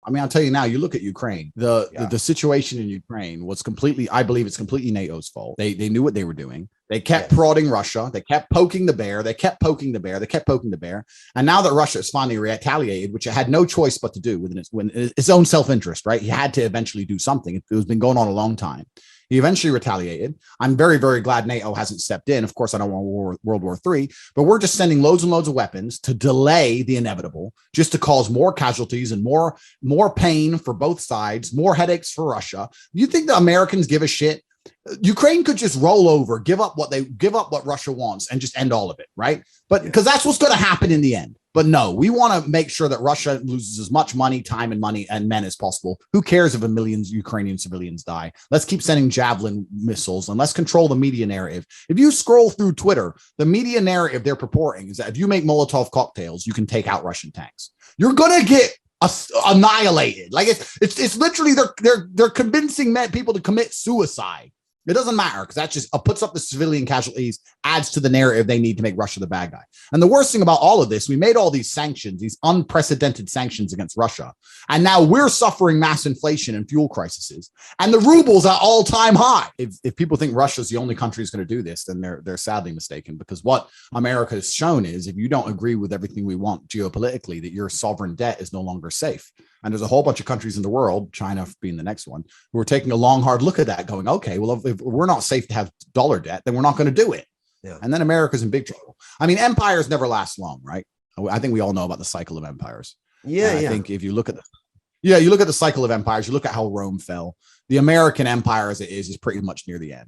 I mean, I'll tell you now, you look at Ukraine, the situation in Ukraine was completely, I believe it's completely NATO's fault. They knew what they were doing. They kept prodding Russia. They kept poking the bear. They kept poking the bear. They kept poking the bear. And now that Russia has finally retaliated, which it had no choice but to do within its own self-interest, right? He had to eventually do something. It was been going on a long time. He eventually retaliated. I'm very, very glad NATO hasn't stepped in. Of course, I don't want World War III, but we're just sending loads and loads of weapons to delay the inevitable, just to cause more casualties and more pain for both sides, more headaches for Russia. You think the Americans give a shit? Ukraine could just roll over, give up what Russia wants and just end all of it, right? But because that's what's going to happen in the end. But no, we want to make sure that Russia loses as much money, time and money and men as possible. Who cares if a million Ukrainian civilians die? Let's keep sending Javelin missiles and let's control the media narrative. If you scroll through Twitter, the media narrative they're purporting is that if you make Molotov cocktails, you can take out Russian tanks. You're going to get annihilated. Like it's literally they're convincing people to commit suicide. It doesn't matter because that just puts up the civilian casualties, adds to the narrative they need to make Russia the bad guy. And the worst thing about all of this, we made all these sanctions, these unprecedented sanctions against Russia. And now we're suffering mass inflation and fuel crises. And the ruble's at all-time high. If people think Russia's the only country who's going to do this, then they're sadly mistaken, because what America has shown is if you don't agree with everything we want geopolitically, that your sovereign debt is no longer safe. And there's a whole bunch of countries in the world, China being the next one, who are taking a long, hard look at that going, okay, well, if we're not safe to have dollar debt, then we're not going to do it. Yeah. And then America's in big trouble. I mean, empires never last long, right? I think we all know about the cycle of empires. I think if you look at you look at the cycle of empires, you look at how Rome fell. The American empire as it is pretty much near the end.